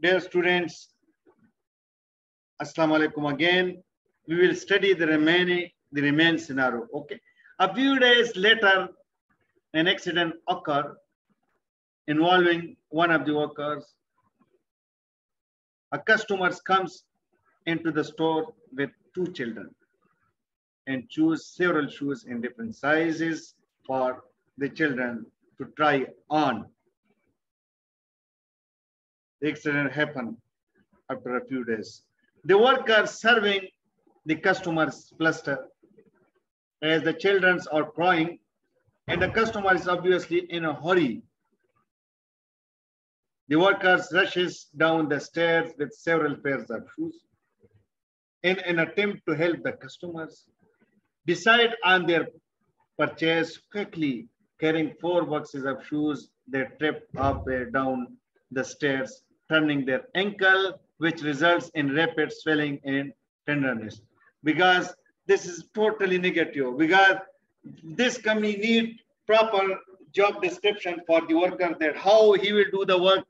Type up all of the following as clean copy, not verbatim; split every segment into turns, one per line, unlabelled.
Dear students, Assalamu alaikum again. We will study the remaining scenario. Okay. A few days later, an accident occurred involving one of the workers. A customer comes into the store with two children and choose several shoes in different sizes for the children to try on. The accident happened after a few days. The worker serving the customer's cluster as the children are crying and the customer is obviously in a hurry. The worker rushes down the stairs with several pairs of shoes in an attempt to help the customers decide on their purchase quickly. Carrying 4 boxes of shoes, they trip up and down the stairs, turning their ankle, which results in rapid swelling and tenderness. Because this is totally negative, because this company need proper job description for the worker, that how he will do the work,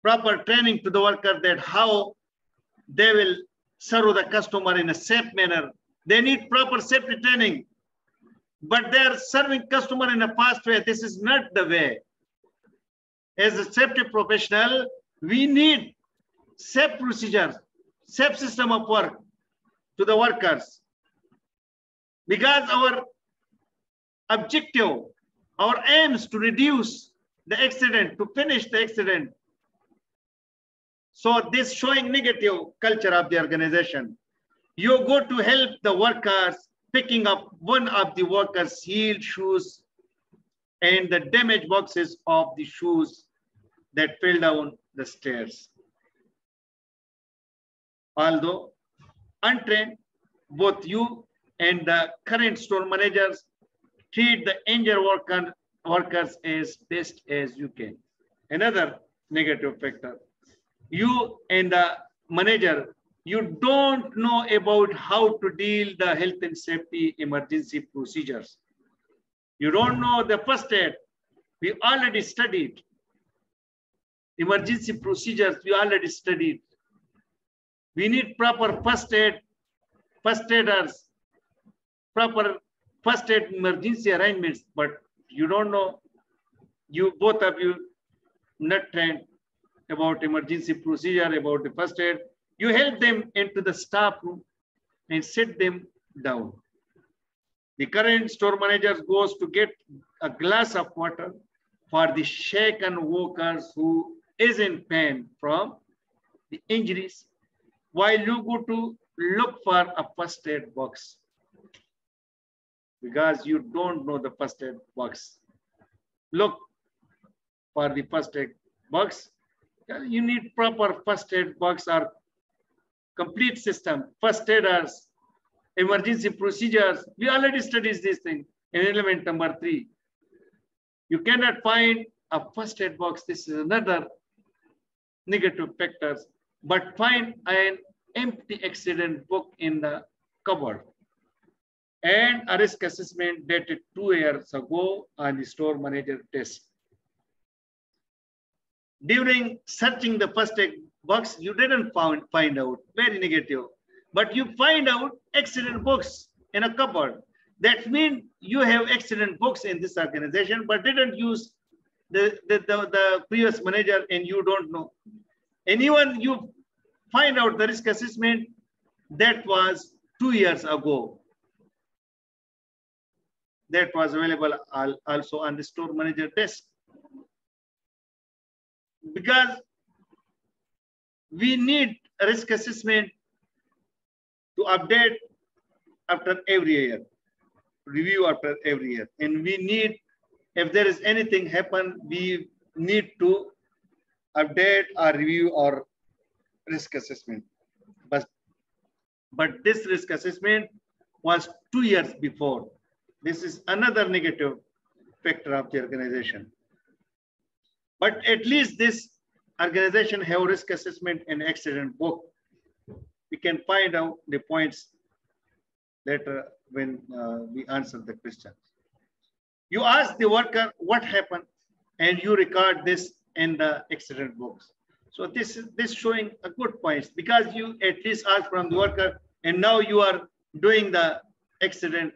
proper training to the worker, that how they will serve the customer in a safe manner. They need proper safety training, but they are serving customer in a fast way. This is not the way. As a safety professional, we need safe procedures, safe system of work to the workers, because our objective, our aim is to reduce the accident, to finish the accident. So this showing negative culture of the organization. You go to help the workers, picking up one of the workers' heeled shoes and the damaged boxes of the shoes that fell down the stairs. Although untrained, both you and the current store managers treat the injured workers as best as you can. Another negative factor. You and the manager, you don't know about how to deal the health and safety emergency procedures. You don't know the first aid. We already studied. Emergency procedures, we already studied. We need proper first aid, first aiders, proper first aid emergency arrangements, but you don't know, you both of you not trained about emergency procedure, about the first aid. You help them into the staff room and sit them down. The current store manager goes to get a glass of water for the shaken workers who is in pain from the injuries, while you go to look for a first aid box, because you don't know the first aid box. Look for the first aid box. You need proper first aid box or complete system, first aiders, emergency procedures. We already studied this thing in element number 3. You cannot find a first aid box. This is another negative factors, but find an empty accident book in the cupboard and a risk assessment dated 2 years ago on the store manager desk. During searching the first aid box, you didn't find out, very negative, but you find out accident books in a cupboard. That means you have accident books in this organization, but didn't use the previous manager, and you don't know. Anyone, you find out the risk assessment that was 2 years ago. That was available also on the store manager desk. Because we need a risk assessment to update after every year, review after every year. And we need, if there is anything happen, we need to update or review our risk assessment. But this risk assessment was 2 years before. This is another negative factor of the organization. But at least this organization have risk assessment and accident book. We can find out the points later when we answer the questions. You ask the worker what happened and you record this in the accident books. So this showing a good point because you at least ask from the worker and now you are doing the accident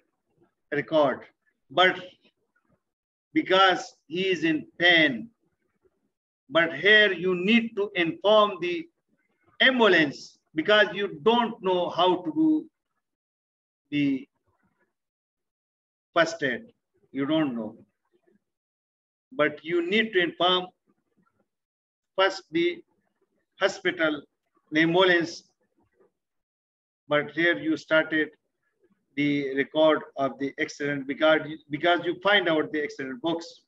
record. But because he is in pain, but here you need to inform the ambulance because you don't know how to do the first aid. You don't know. But you need to inform first the hospital, the ambulance. But here you started the record of the accident because you find out the accident books.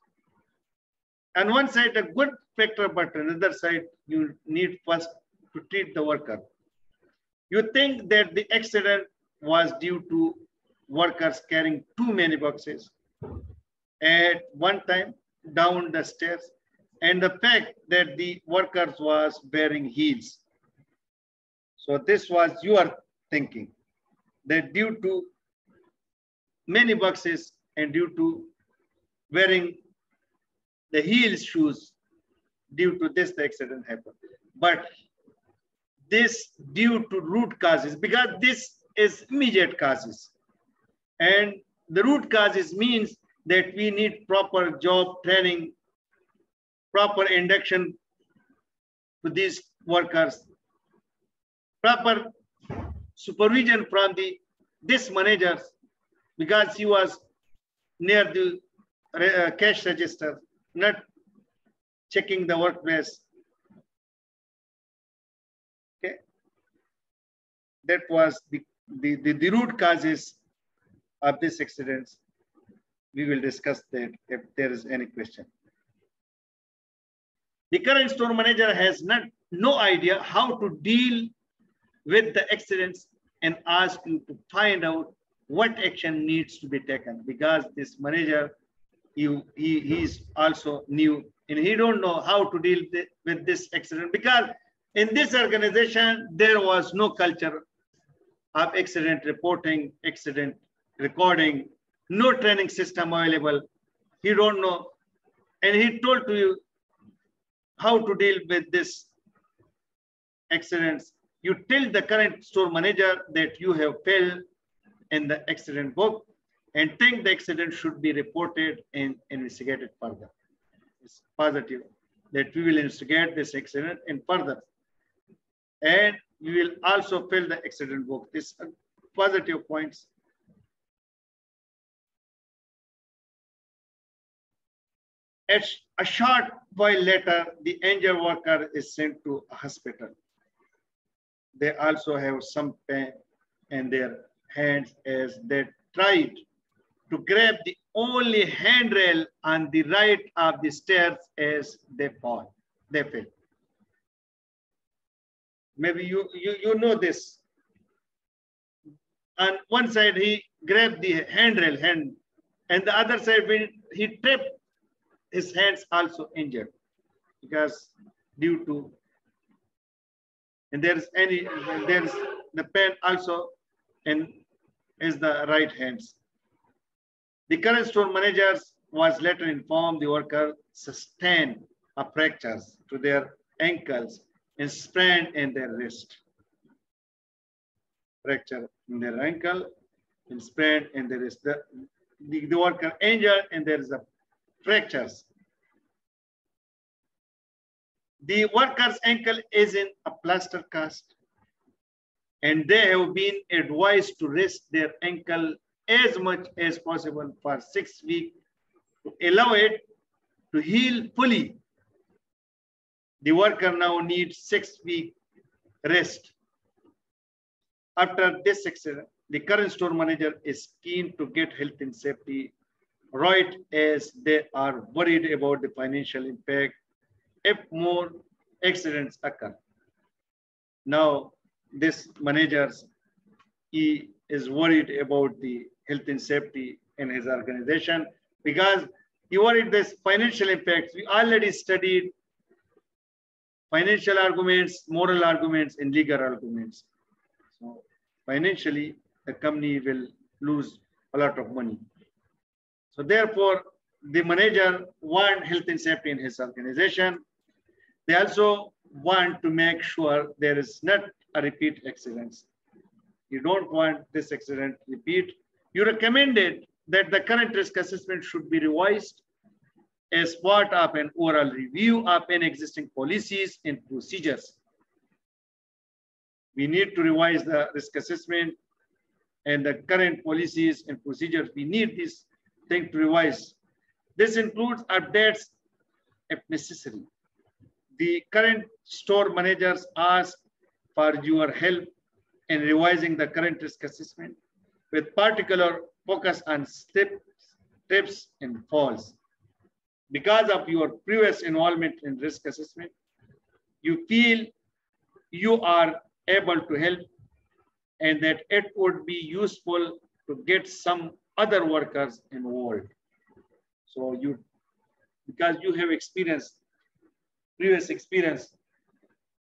On one side, a good factor, but on another side, you need first to treat the worker. You think that the accident was due to workers carrying too many boxes at one time down the stairs, and the fact that the workers was wearing heels. So this was your thinking, that due to many boxes and due to wearing the heel shoes, due to this the accident happened. But this due to root causes, because this is immediate causes. And the root causes means that we need proper job training, proper induction to these workers, proper supervision from this managers, because he was near the cash register, not checking the workplace. Okay, that was the root causes of this accidents. We will discuss that if there is any question. The current store manager has no idea how to deal with the accidents and ask you to find out what action needs to be taken, because this manager, he is also new and he don't know how to deal with this accident, because in this organization there was no culture of accident reporting, accident recording, no training system available. He don't know, and he told to you how to deal with this accidents. You tell the current store manager that you have failed in the accident book and think the accident should be reported and investigated further. It's positive that we will investigate this accident and further. And we will also fill the accident book. These are positive points. A short while later, the injured worker is sent to a hospital. They also have some pain in their hands as they tried to grab the only handrail on the right of the stairs as they fall. They fell. Maybe you know this. On one side, he grabbed the handrail, and the other side, when he tripped, his hands also injured because due to, and there's the pain also in is the right hands. The current store managers was later informed the worker sustained a fractures to their ankles and sprain in their wrist. Fracture in their ankle and sprain in their wrist. The worker injured and there is a fractures. The worker's ankle is in a plaster cast, and they have been advised to rest their ankle as much as possible for 6 weeks to allow it to heal fully. The worker now needs 6 weeks rest. After this accident, the current store manager is keen to get health and safety right, as they are worried about the financial impact if more accidents occur. Now, this manager, he is worried about the health and safety in his organization because he worried this financial impacts. We already studied financial arguments, moral arguments, and legal arguments. So financially, the company will lose a lot of money. So therefore, the manager want health and safety in his organization. They also want to make sure there is not a repeat accidents. You don't want this accident repeat. You recommended that the current risk assessment should be revised as part of an overall review of an existing policies and procedures. We need to revise the risk assessment and the current policies and procedures. We need this thing to revise. This includes updates if necessary. The current store managers ask for your help in revising the current risk assessment with particular focus on trips and falls. Because of your previous involvement in risk assessment, you feel you are able to help and that it would be useful to get some other workers involved. So because you have previous experience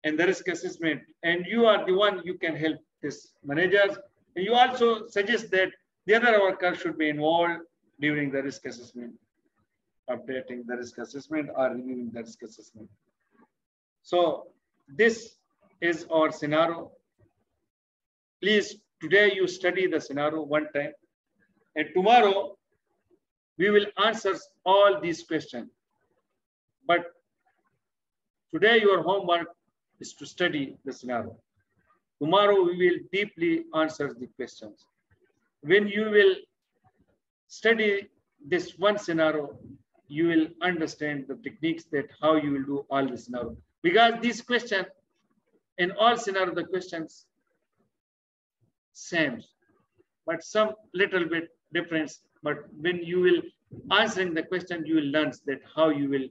in the risk assessment, and you are the one you can help this managers. And you also suggest that the other workers should be involved during the risk assessment, updating the risk assessment or reviewing the risk assessment. So this is our scenario. Please, today you study the scenario one time, and tomorrow we will answer all these questions. But today your homework is to study the scenario. Tomorrow we will deeply answer the questions. When you will study this one scenario, you will understand the techniques that how you will do all the scenario. Because these questions, in all scenario, the questions same, but some little bit difference. But when you will answering the question, you will learn that how you will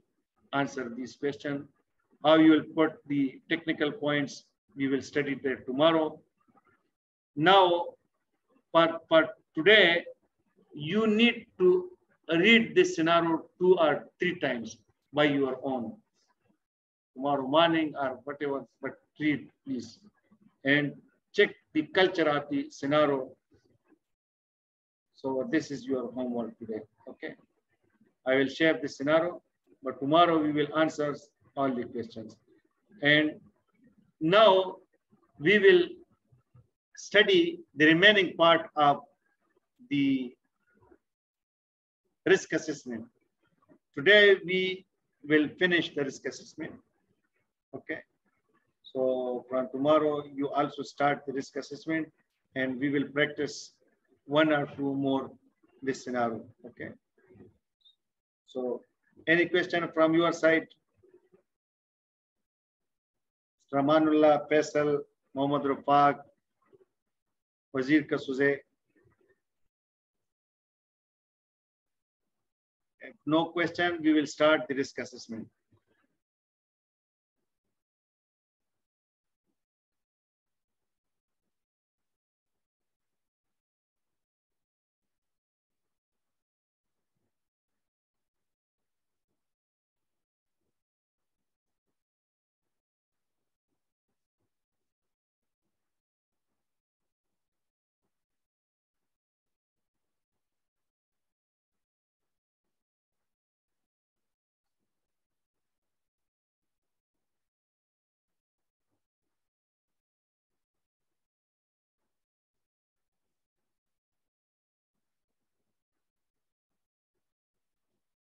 answer these questions, how you will put the technical points. We will study that tomorrow. Now, for today, you need to read this scenario 2 or 3 times by your own. Tomorrow morning or whatever, but read please. And check the culture of the scenario. So this is your homework today, okay? I will share the scenario, but tomorrow we will answer all the questions. And now we will study the remaining part of the risk assessment. Today we will finish the risk assessment, okay? So from tomorrow you also start the risk assessment, and we will practice 1 or 2 more this scenario, okay? So any question from your side? Ramanullah, Faisal, Mohammad Rafaq, Wazir Kasuze. If no question, we will start the risk assessment.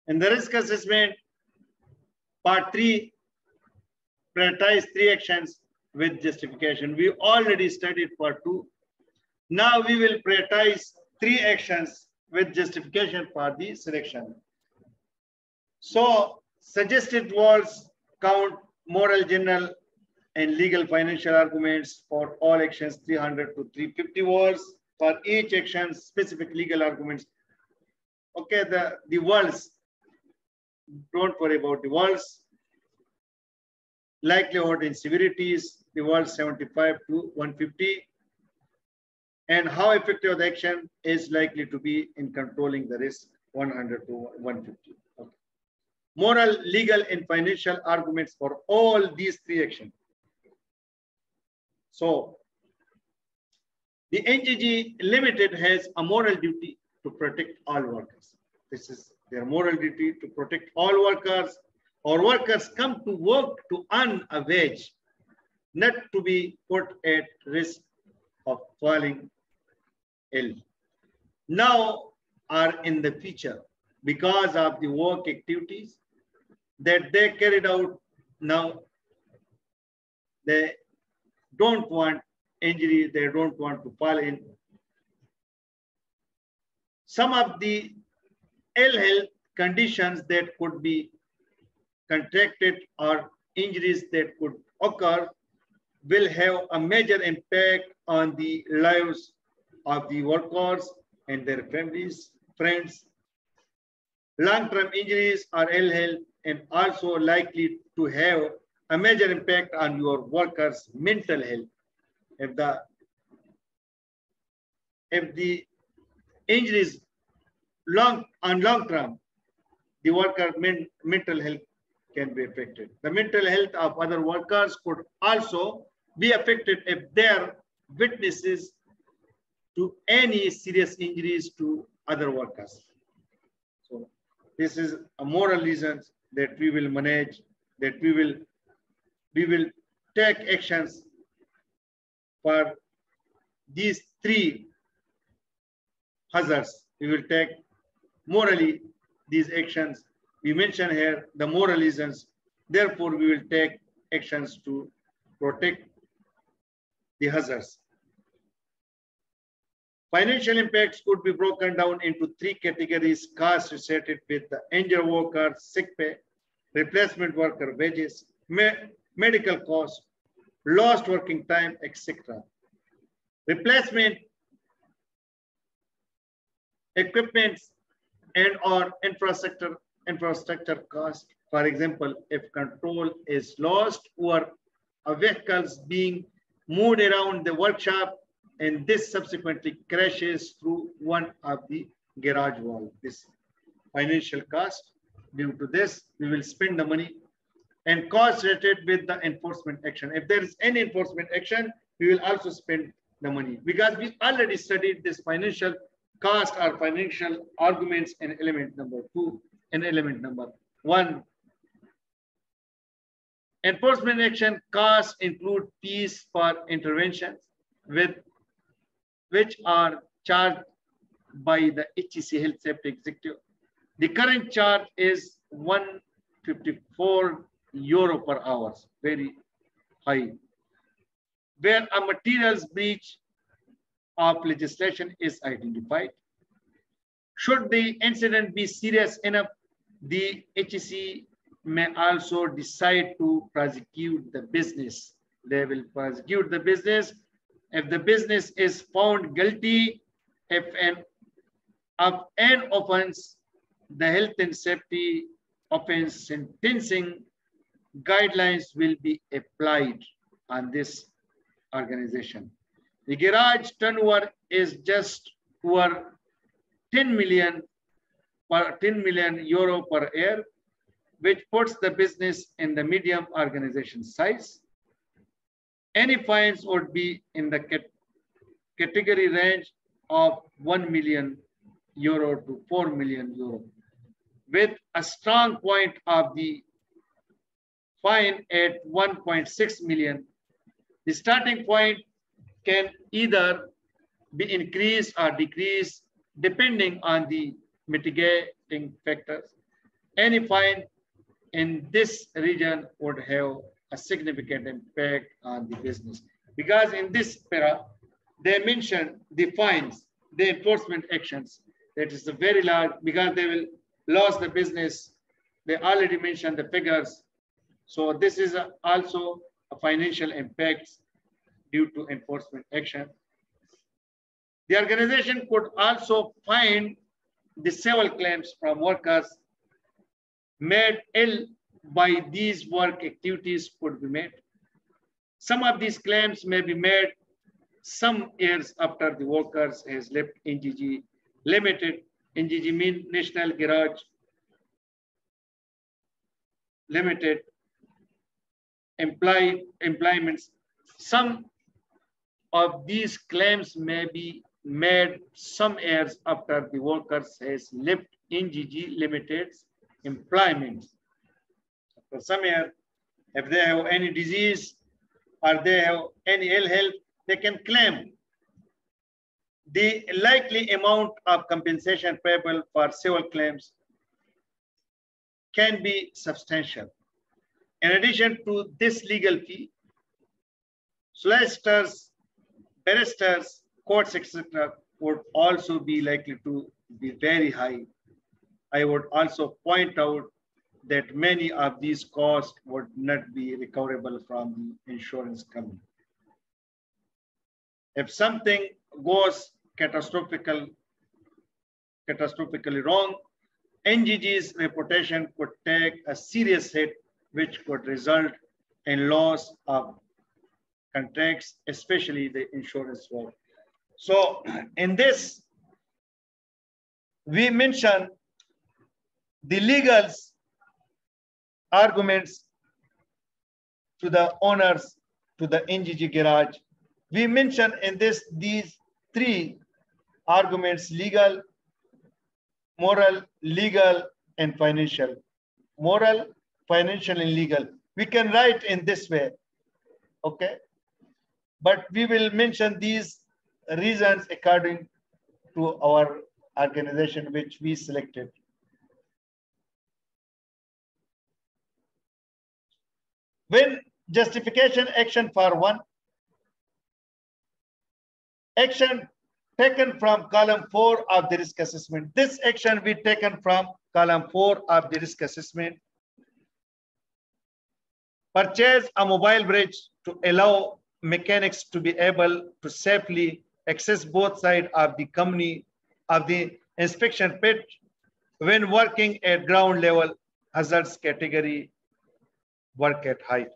In the risk assessment, part 3, prioritize 3 actions with justification. We already studied part 2. Now we will prioritize 3 actions with justification for the selection. So suggested words count moral, general, and legal financial arguments for all actions 300 to 350 words. For each action, specific legal arguments. Okay, the words. Don't worry about the words. Likelihood and severities, the words 75 to 150. And how effective the action is likely to be in controlling the risk 100 to 150. Okay. Moral, legal, and financial arguments for all these 3 actions. So the NGG Limited has a moral duty to protect all workers. This is their moral duty to protect all workers Our workers come to work to earn a wage, not to be put at risk of falling ill. Now are in the future because of the work activities that they carried out. Now they don't want injury, they don't want to fall in. Some of the ill health conditions that could be contracted or injuries that could occur will have a major impact on the lives of the workers and their families, friends. Long-term injuries or ill health and also likely to have a major impact on your workers' mental health. If the injuries long term, the worker mental health can be affected. The mental health of other workers could also be affected if they are witnesses to any serious injuries to other workers. So this is a moral reason that we will manage, that we will take actions for these three hazards. We will take morally these actions. We mention here the moral reasons. Therefore, we will take actions to protect the hazards. Financial impacts could be broken down into three categories: costs associated with the injured worker, sick pay, replacement worker wages, medical costs, lost working time, etc. Replacement equipment and or infrastructure cost. For example, if control is lost or a vehicle is being moved around the workshop and this subsequently crashes through one of the garage wall. This financial cost, due to this, we will spend the money. And cost related with the enforcement action. If there is any enforcement action, we will also spend the money, because we already studied this financial cost or financial arguments in element number 2 and element number 1. Enforcement action costs include fees for interventions which are charged by the HEC Health Safety Executive. The current charge is €154 per hour, very high. Where a materials breach of legislation is identified, should the incident be serious enough, the HEC may also decide to prosecute the business. They will prosecute the business if the business is found guilty of an offense. The health and safety offense sentencing guidelines will be applied on this organization. The garage turnover is just over 10 million euro per year, which puts the business in the medium organization size. Any fines would be in the category range of 1 million euro to 4 million euro, with a strong point of the fine at 1.6 million. The starting point can either be increased or decreased depending on the mitigating factors. Any fine in this region would have a significant impact on the business, because in this para they mention the fines, the enforcement actions. That is a very large, because they will lose the business. They already mentioned the figures. So this is also a financial impact due to enforcement action. The organization could also find the several claims from workers made ill by these work activities could be made. Some of these claims may be made some years after the workers has left NGG Limited. NGG means National Garage Limited employments. Some of these claims may be made some years after the workers has left NGG Limited's employment. For some here, if they have any disease or they have any ill health, they can claim. The likely amount of compensation payable for civil claims can be substantial. In addition to this legal fee, solicitors, barristers, courts, etc., would also be likely to be very high. I would also point out that many of these costs would not be recoverable from the insurance company. If something goes catastrophically wrong, NGG's reputation could take a serious hit, which could result in loss of contracts, especially the insurance world. So in this, we mention the legal arguments to the owners, to the NGG garage. We mention in this these three arguments: legal, moral, legal, and financial. Moral, financial, and legal. We can write in this way, okay? But we will mention these reasons according to our organization which we selected. When justification action for one, action taken from column 4 of the risk assessment. This action we taken from column 4 of the risk assessment. Purchase a mobile bridge to allow mechanics to be able to safely access both sides of the company of the inspection pit when working at ground level. Hazards category, work at height.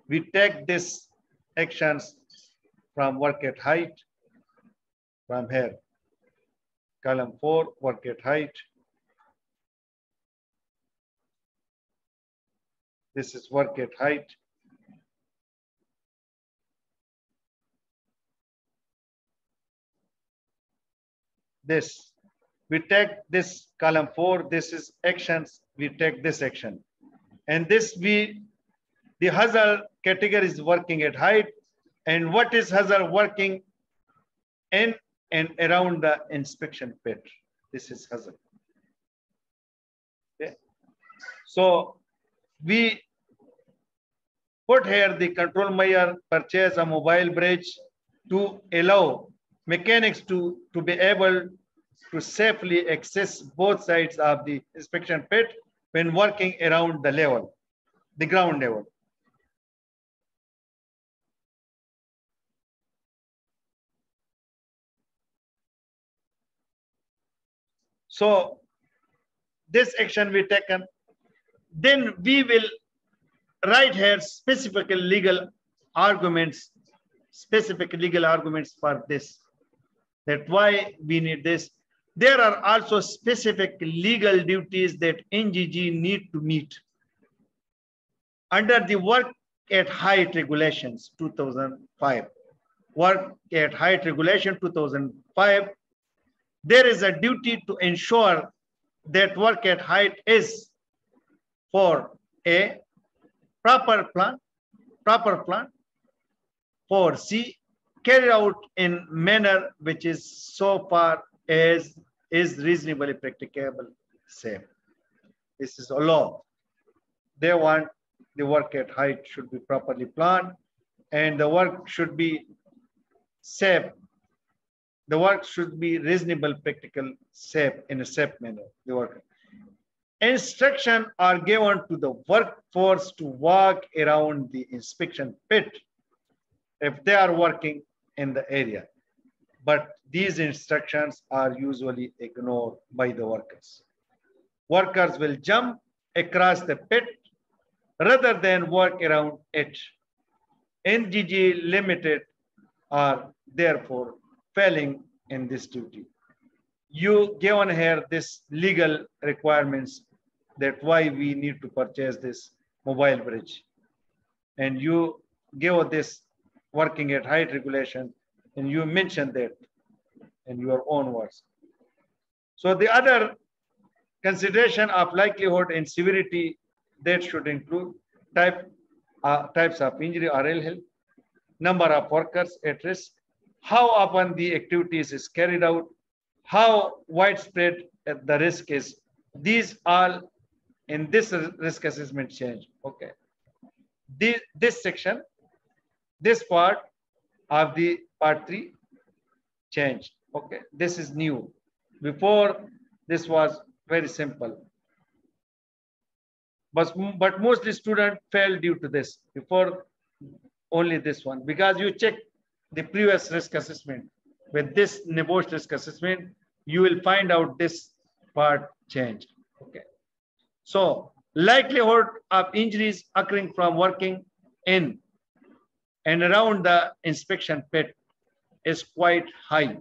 We take this actions from work at height from here. Column 4, work at height. This is work at height. This, we take this column 4, this is actions, we take this action. And this the hazard category is working at height. And what is hazard working in and around the inspection pit? This is hazard. Okay. So we put here the control measure, purchase a mobile bridge to allow mechanics to be able to safely access both sides of the inspection pit when working around the level, the ground level. So this action we taken, then we will write here specific legal arguments for this, that why we need this. There are also specific legal duties that NGG need to meet. Under the work at height regulations 2005, work at height regulation 2005, there is a duty to ensure that work at height is for a proper plan, for C, carried out in manner which is so far as is reasonably practicable, safe. This is a law. They want the work at height should be properly planned and the work should be safe. The work should be reasonable, practical, safe, in a safe manner. The work. Instruction are given to the workforce to walk around the inspection pit if they are working in the area. But these instructions are usually ignored by the workers. Workers will jump across the pit rather than work around it. NGG Limited are therefore failing in this duty. You given here this legal requirements that why we need to purchase this mobile bridge. And you give this working at height regulation and you mentioned that in your own words. So the other consideration of likelihood and severity
That should include types of injury or ill health, number of workers at risk, how often the activities is carried out, how widespread the risk is. These all in this risk assessment change. Okay. This section, this part of the part 3 changed. Okay. This is new. Before, this was very simple. But mostly students fail due to this. Before, only this one, because you check the previous risk assessment with this NEBOSH risk assessment, you will find out this part changed. Okay. So likelihood of injuries occurring from working in and around the inspection pit is quite high,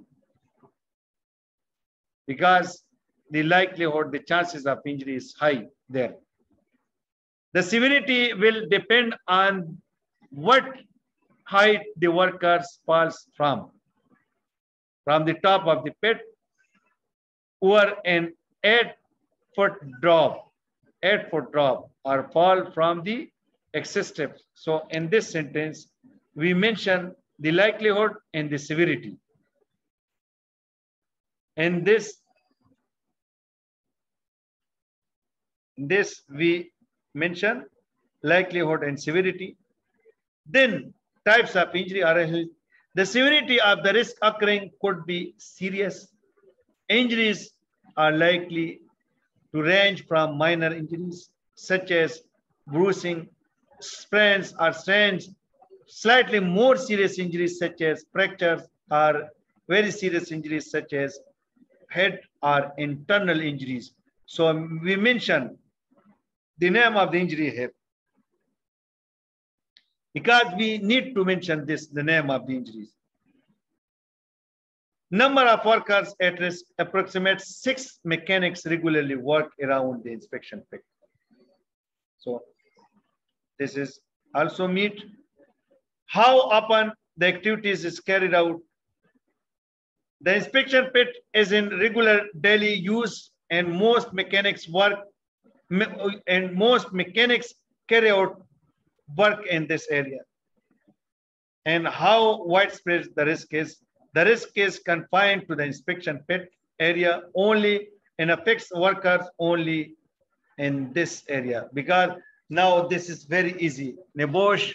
because the likelihood, the chances of injury is high there. The severity will depend on what height the workers falls from the top of the pit, or an 8-foot drop, or fall from the access steps. So in this sentence, we mention the likelihood and the severity. And this we mention likelihood and severity. Then types of injury are the severity of the risk occurring could be serious. Injuries are likely to range from minor injuries such as bruising, sprains or strains, slightly more serious injuries such as fractures, or very serious injuries such as head or internal injuries. So we mention the name of the injury here, because we need to mention this, the name of the injuries. Number of workers at risk, approximate 6 mechanics regularly work around the inspection pit. So this is also meet. How often the activities is carried out. The inspection pit is in regular daily use, and most mechanics carry out work in this area. And how widespread the risk is. The risk is confined to the inspection pit area only, and affects workers only in this area, because now this is very easy. NEBOSH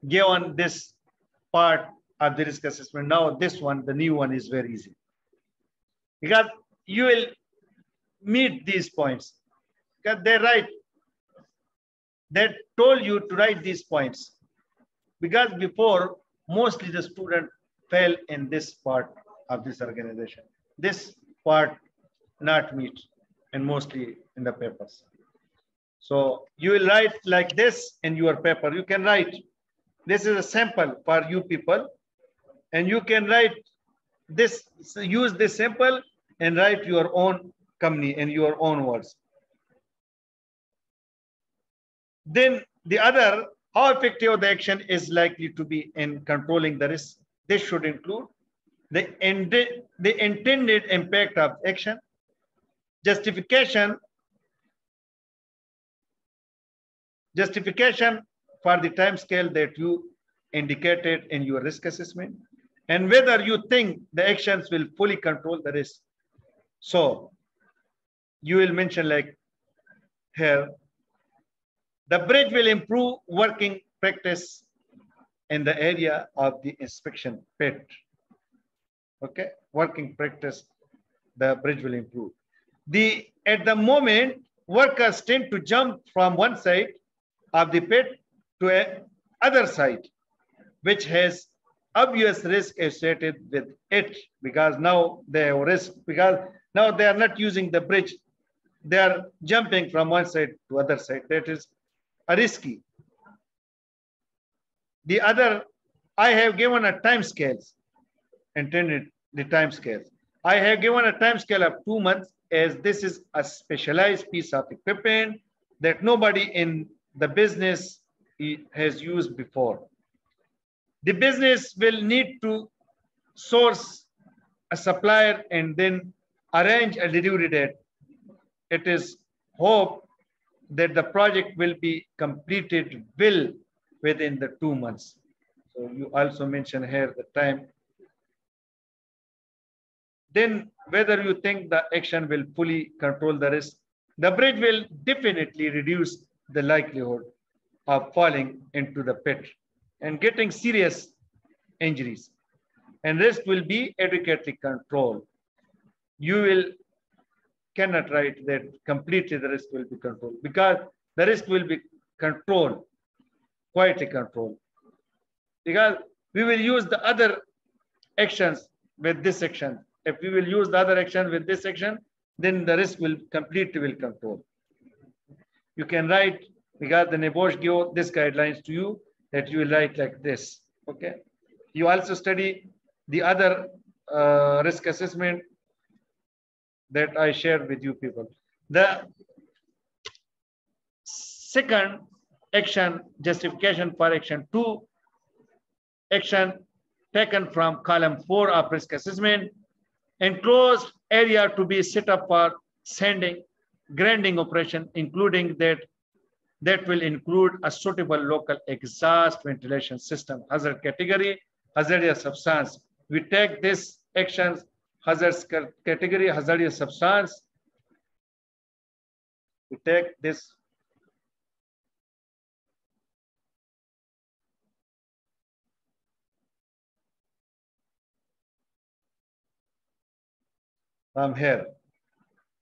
given this part of the risk assessment. Now this one, the new one, is very easy, because you will meet these points, because they write, they told you to write these points, because before mostly the student fell in this part of this organization. This part not meet, and mostly in the papers. So you will write like this in your paper. You can write, this is a sample for you people, and you can write this, use this sample and write your own company in your own words. Then the other, how effective the action is likely to be in controlling the risk. This should include the intended impact of action, justification for the time scale that you indicated in your risk assessment, and whether you think the actions will fully control the risk. So you will mention like here, the bridge will improve working practice in the area of the inspection pit. Okay, working practice, the bridge will improve. At the moment, workers tend to jump from one side of the pit to other side, which has obvious risk associated with it, because now they have risk, because now they are not using the bridge. They are jumping from one side to other side. That is risky. The other, I have given a time scales, intended the time scales. I have given a time scale of 2 months, as this is a specialized piece of equipment that nobody in the business has used before. The business will need to source a supplier and then arrange a delivery date. It is hoped that the project will be completed well within the 2 months. So you also mention here the time. Then whether you think the action will fully control the risk, the bridge will definitely reduce the likelihood of falling into the pit and getting serious injuries, and risk will be adequately controlled. You will cannot write that completely the risk will be controlled, because the risk will be controlled, quietly controlled, because we will use the other actions with this action. If we will use the other action with this action, then the risk will completely will control. You can write, because the NEBOSH give this guidelines to you, that you will write like this. Okay. You also study the other risk assessment that I shared with you people. The second action, justification for action 2, action taken from column 4 of risk assessment: enclosed area to be set up for sanding, grinding operation, including that will include a suitable local exhaust ventilation system. Hazard category, hazardous substance. We take this actions, hazardous category, hazardous substance. We take this from here.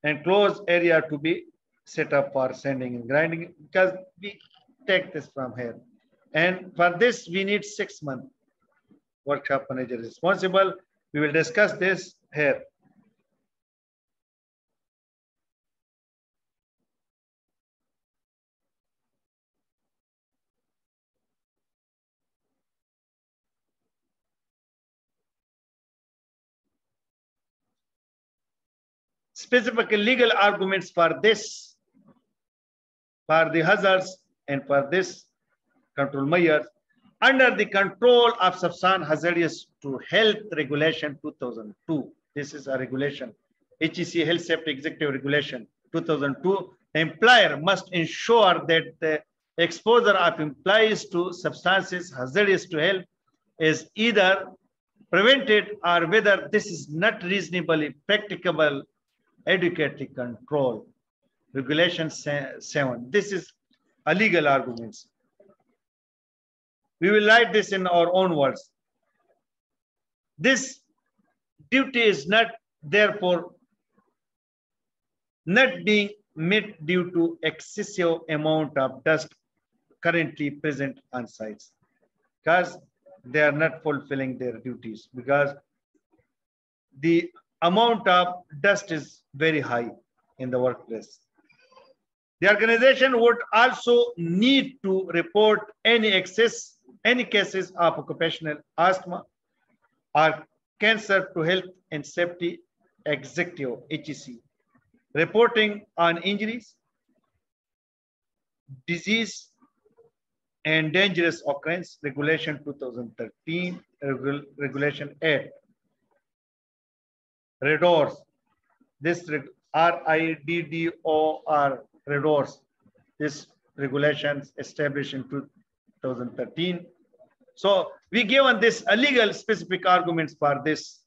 Enclosed area to be set up for sanding and grinding, because we take this from here. And for this, we need 6 months. Workshop manager is responsible. We will discuss this here. Specific legal arguments for this, for the hazards and for this control measures under the control of substance hazardous to health regulation 2002. This is a regulation, HEC Health Safety Executive Regulation 2002. The employer must ensure that the exposure of employees to substances hazardous to health is either prevented, or whether this is not reasonably practicable, adequately controlled. Regulation 7. This is a legal arguments. We will write this in our own words. This duty is not, therefore, not being met due to excessive amount of dust currently present on sites, because they are not fulfilling their duties, because the amount of dust is very high in the workplace. The organization would also need to report any cases of occupational asthma or cancer to Health and Safety Executive, HEC. Reporting on injuries, disease, and dangerous occurrence, Regulation 2013, Regulation 8. RIDDOR, this RIDDOR, RIDDOR, this regulations established in 2013. So we given this a legal specific arguments for this,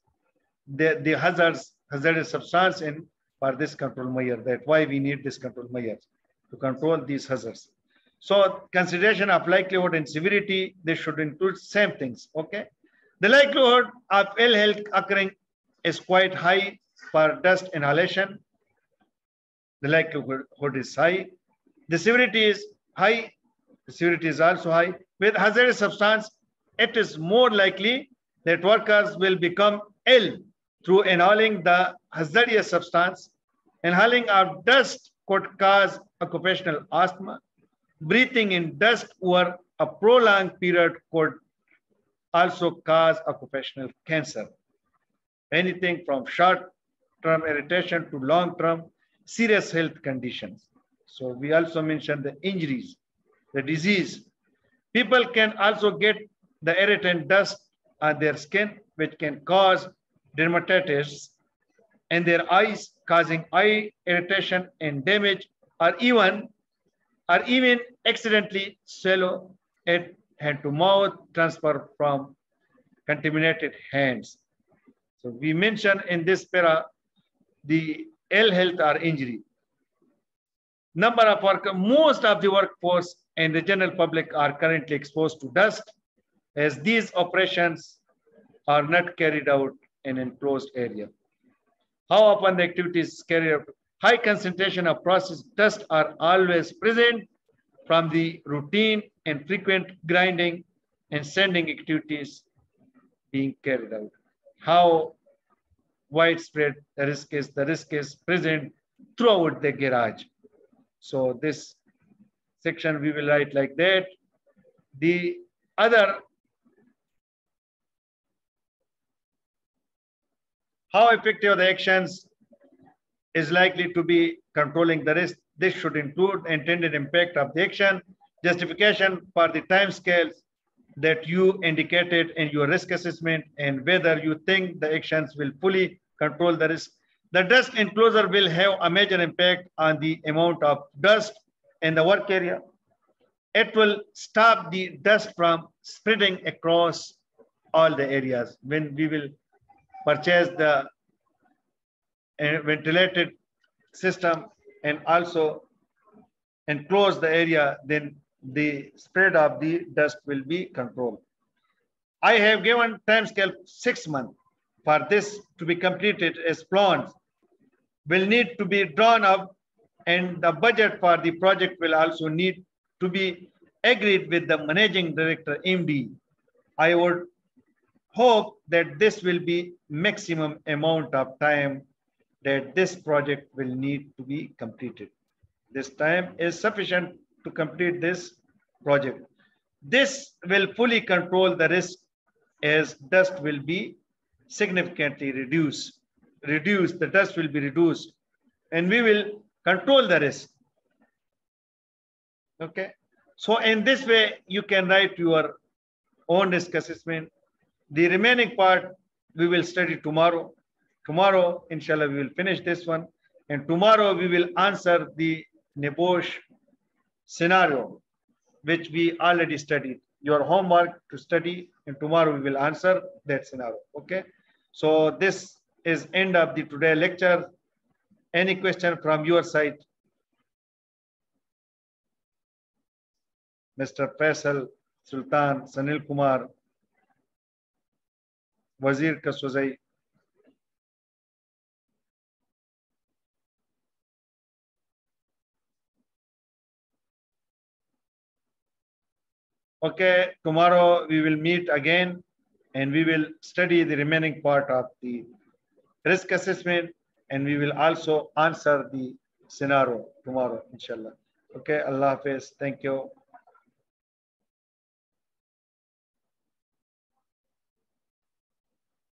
the hazardous substance, and for this control measure, that why we need this control measure to control these hazards. So consideration of likelihood and severity, they should include same things. Okay. The likelihood of ill health occurring is quite high for dust inhalation. The likelihood is high. The severity is high. The severity is also high. With hazardous substance, it is more likely that workers will become ill through inhaling the hazardous substance. Inhaling of dust could cause occupational asthma. Breathing in dust over a prolonged period could also cause occupational cancer. Anything from short-term irritation to long-term serious health conditions. So we also mentioned the injuries, the disease. People can also get the irritant dust on their skin, which can cause dermatitis in their eyes, causing eye irritation and damage, or even or even accidentally swallow it hand to mouth transfer from contaminated hands. So we mention in this para the ill health or injury. Number of workers, most of the workforce and the general public are currently exposed to dust as these operations are not carried out in an enclosed area. How often the activities is carried out? High concentration of processed dust are always present from the routine and frequent grinding and sanding activities being carried out. How widespread the risk is? The risk is present throughout the garage. So this section we will write like that. The other, how effective the actions is likely to be controlling the risk. This should include intended impact of the action, justification for the time scales that you indicated in your risk assessment, and whether you think the actions will fully control the risk. The dust enclosure will have a major impact on the amount of dust in the work area. It will stop the dust from spreading across all the areas. When we will purchase the ventilated system and also enclose the area, then the spread of the dust will be controlled. I have given time scale 6 months for this to be completed as plans will need to be drawn up, and the budget for the project will also need to be agreed with the managing director MD. I would hope that this will be maximum amount of time that this project will need to be completed. This time is sufficient to complete this project. This will fully control the risk as dust will be significantly reduced. The dust will be reduced and we will control the risk. Okay. So in this way, you can write your own risk assessment. The remaining part we will study tomorrow. Tomorrow, inshallah, we will finish this one. And tomorrow we will answer the Nebosh scenario, which we already studied. Your homework to study, and tomorrow we will answer that scenario. Okay. So this is end of the today lecture. Any question from your side? Mr. Faisal, Sultan, Sanil Kumar, Wazir Kaswazai. Okay, tomorrow we will meet again and we will study the remaining part of the risk assessment, and we will also answer the scenario tomorrow, inshallah. Okay, Allah Hafiz. Thank you.